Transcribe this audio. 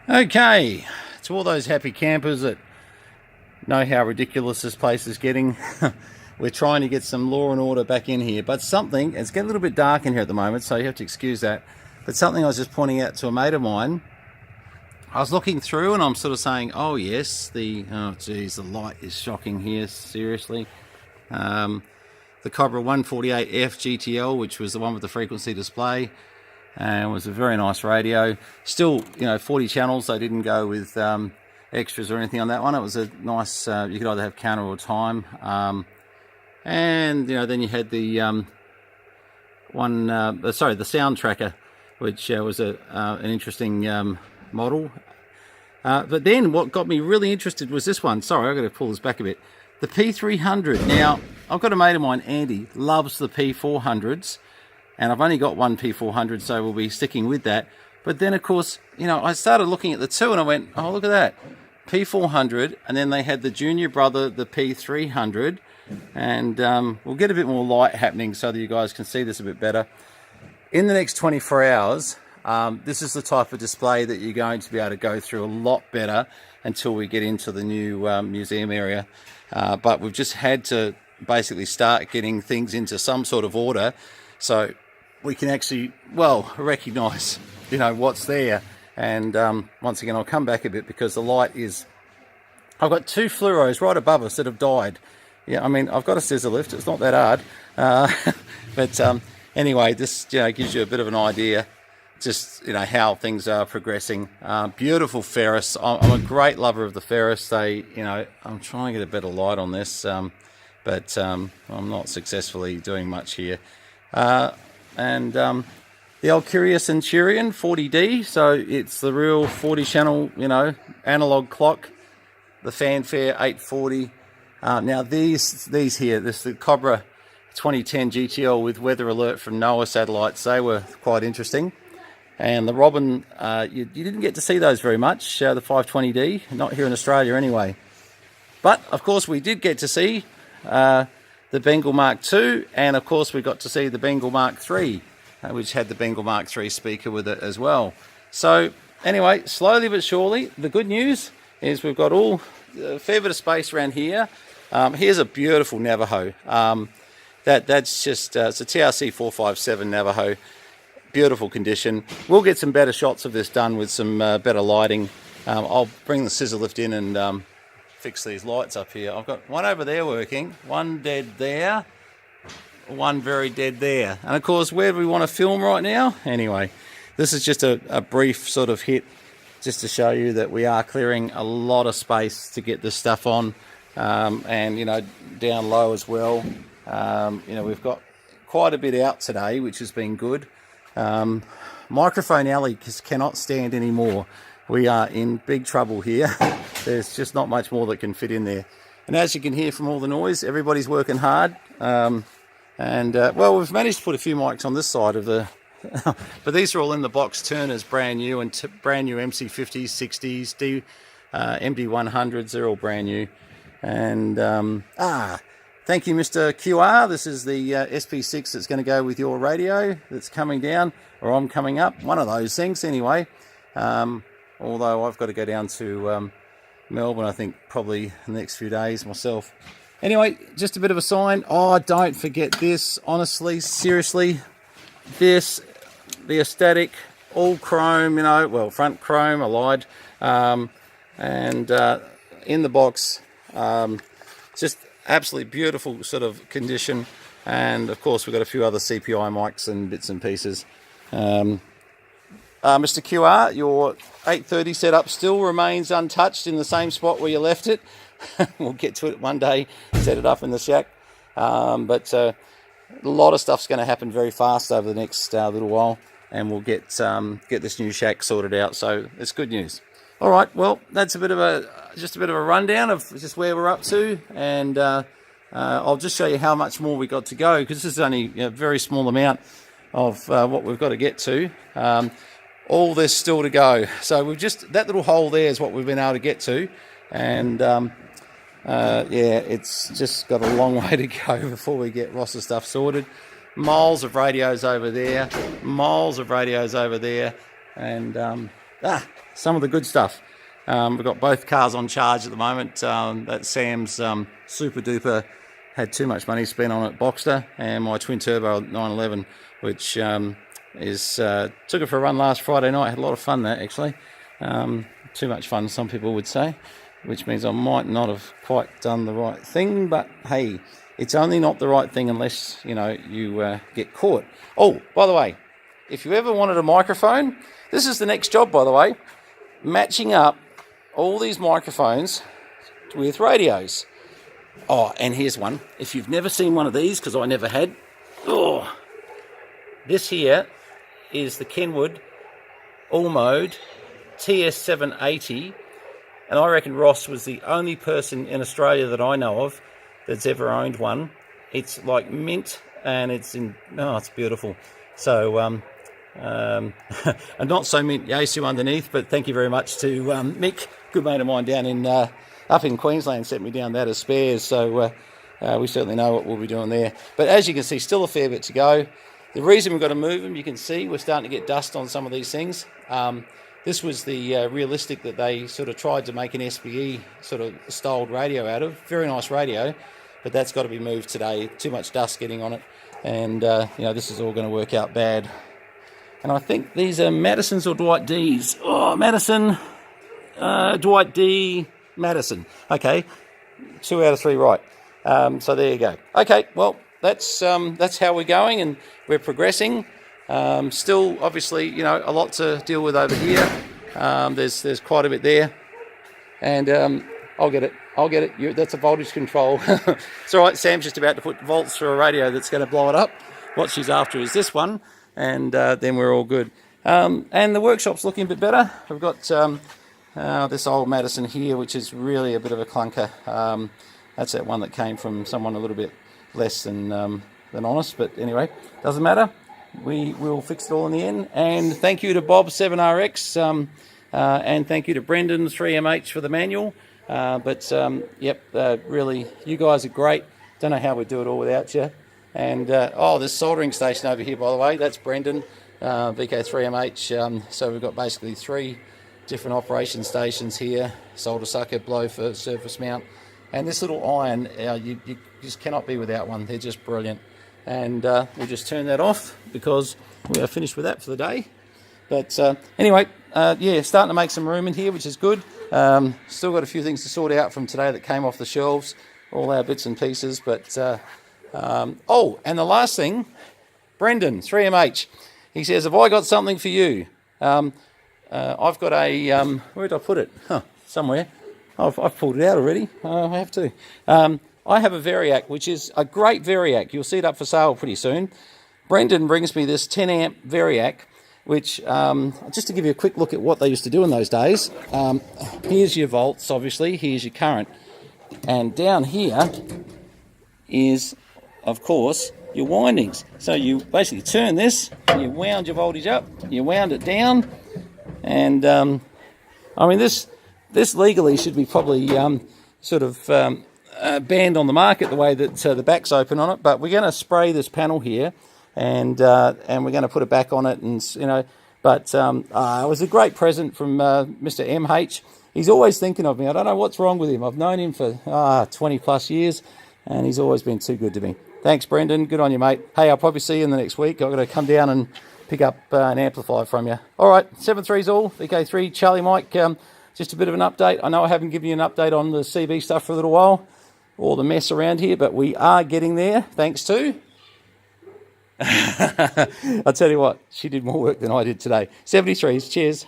Okay, to all those happy campers that know how ridiculous this place is getting, we're trying to get some law and order back in here. But something, it's getting a little bit dark in here at the moment, so you have to excuse that. But something I was just pointing out to a mate of mine, I was looking through and I'm sort of saying, oh yes, oh geez, the light is shocking here, seriously. The Cobra 148F GTL, which was the one with the frequency display, and was a very nice radio. Still, 40 channels. They didn't go with extras or anything on that one. It was a nice, you could either have counter or time. And then you had the the sound tracker, which was an interesting model. But then what got me really interested was this one. Sorry, I've got to pull this back a bit. The p300. Now, I've got a mate of mine, Andy, loves the p400s. And I've only got one p400, so we'll be sticking with that. But then, of course, I started looking at the two and I went, oh, look at that. p400, and then they had the junior brother, the p300. And we'll get a bit more light happening so that you guys can see this a bit better. In the next 24 hours, this is the type of display that you're going to be able to go through a lot better until we get into the new museum area. But we've just had to basically start getting things into some sort of order so we can actually, recognise, what's there. And once again, I'll come back a bit because the light is... I've got two fluoros right above us that have died. Yeah, I mean, I've got a scissor lift. It's not that hard. But anyway, this gives you a bit of an idea just, how things are progressing. Beautiful ferrous. I'm a great lover of the ferrous. I'm trying to get a better light on this, but I'm not successfully doing much here. And the old Curious Centurion 40D, so it's the real 40 channel, analog clock, the Fanfare 840. Now these here, the Cobra 2010 GTL with weather alert from NOAA satellites, they were quite interesting. And the Robin, you didn't get to see those very much, the 520D, not here in Australia anyway. But of course we did get to see the Bengal Mark II, and of course we got to see the Bengal Mark III, which had the Bengal Mark III speaker with it as well. So anyway, slowly but surely, the good news is we've got a fair bit of space around here. Here's a beautiful Navajo. That's just, it's a TRC 457 Navajo. Beautiful condition. We'll get some better shots of this done with some better lighting. I'll bring the scissor lift in and fix these lights up here. I've got one over there working, one dead there, one very dead there. And of course, where do we want to film right now? Anyway, this is just a brief sort of hit just to show you that we are clearing a lot of space to get this stuff on. And down low as well. We've got quite a bit out today, which has been good. Microphone alley cannot stand anymore. We are in big trouble here. There's just not much more that can fit in there. And as you can hear from all the noise, everybody's working hard. We've managed to put a few mics on this side of the... but these are all in the box Turners, brand new, and brand new MC50s, 60s, MD100s, they're all brand new. And, thank you, Mr. QR. This is the SP6 that's going to go with your radio that's coming down, or I'm coming up. One of those things, anyway. Although I've got to go down to Melbourne, I think, probably in the next few days myself. Anyway, just a bit of a sign. Oh, don't forget this. Honestly, seriously. This, the aesthetic, all chrome, front chrome, I lied. And in the box, just absolutely beautiful sort of condition. And of course we've got a few other CPI mics and bits and pieces. Mr. QR, your 830 setup still remains untouched in the same spot where you left it. We'll get to it one day, set it up in the shack. But a lot of stuff's going to happen very fast over the next little while, and we'll get this new shack sorted out. So it's good news. All right, well, that's just a bit of a rundown of just where we're up to, and I'll just show you how much more we got to go, because this is only a very small amount of what we've got to get to. All there's still to go. So we've just, that little hole there is what we've been able to get to, and it's just got a long way to go before we get Ross's stuff sorted. Miles of radios over there, and some of the good stuff. We've got both cars on charge at the moment. That's Sam's super duper, had too much money spent on it, Boxster, and my twin turbo 911, which took it for a run last Friday night. Had a lot of fun there, actually. Too much fun, some people would say, which means I might not have quite done the right thing, but hey, it's only not the right thing unless, you know, you get caught. Oh, by the way, if you ever wanted a microphone, this is the next job, by the way, matching up all these microphones with radios. Oh, and here's one. If you've never seen one of these, because I never had, this here is the Kenwood All Mode TS780, and I reckon Ross was the only person in Australia that I know of that's ever owned one. It's like mint, and it's beautiful. So and not so mint Yaesu underneath, but thank you very much to Mick, good mate of mine down in up in Queensland, sent me down that as spares. So we certainly know what we'll be doing there. But as you can see, still a fair bit to go. The reason we've got to move them, you can see we're starting to get dust on some of these things. This was the realistic that they sort of tried to make an SPE sort of styled radio out of. Very nice radio, but that's got to be moved today. Too much dust getting on it, and this is all going to work out bad. And I think these are Madison's or Dwight D's. Oh, Madison, Dwight D, Madison. Okay, 2 out of 3 right. So there you go. Okay, well that's how we're going, and we're progressing. Still, obviously, a lot to deal with over here. There's quite a bit there, and I'll get it. That's a voltage control. It's all right. Sam's just about to put volts through a radio that's going to blow it up. What she's after is this one, and then we're all good. And the workshop's looking a bit better. We've got this old Madison here, which is really a bit of a clunker. That's that one that came from someone a little bit less than honest, but anyway, doesn't matter. We will fix it all in the end. And thank you to Bob 7RX, and thank you to Brenton 3MH for the manual. Really, you guys are great. Don't know how we'd do it all without you. And this soldering station over here, by the way, that's Brenton VK3MH. So we've got basically 3 different operation stations here: solder sucker, blow for surface mount, and this little iron. You just cannot be without one. They're just brilliant. And we'll just turn that off because we are finished with that for the day. But anyway, starting to make some room in here, which is good. Still got a few things to sort out from today that came off the shelves, all our bits and pieces. But and the last thing, Brendan 3MH, he says, have I got something for you? I've got a where did I put it? Somewhere. I've pulled it out already. I have to. I have a Variac, which is a great Variac. You'll see it up for sale pretty soon. Brendan brings me this 10 amp Variac, which, just to give you a quick look at what they used to do in those days, here's your volts, obviously, here's your current. And down here is, of course, your windings. So you basically turn this, you wound your voltage up, you wound it down, and, this legally should be probably banned on the market, the way that the back's open on it, but we're going to spray this panel here, and we're going to put it back on it, and it was a great present from Mr. MH. He's always thinking of me. I don't know what's wrong with him. I've known him for 20 plus years, and he's always been too good to me. Thanks, Brendan. Good on you, mate. Hey, I'll probably see you in the next week. I've got to come down and pick up an amplifier from you. All right, 7-3's all. VK3 Charlie Mike. Just a bit of an update. I know I haven't given you an update on the CB stuff for a little while, all the mess around here, but we are getting there, thanks to... I'll tell you what, she did more work than I did today. 73s, cheers.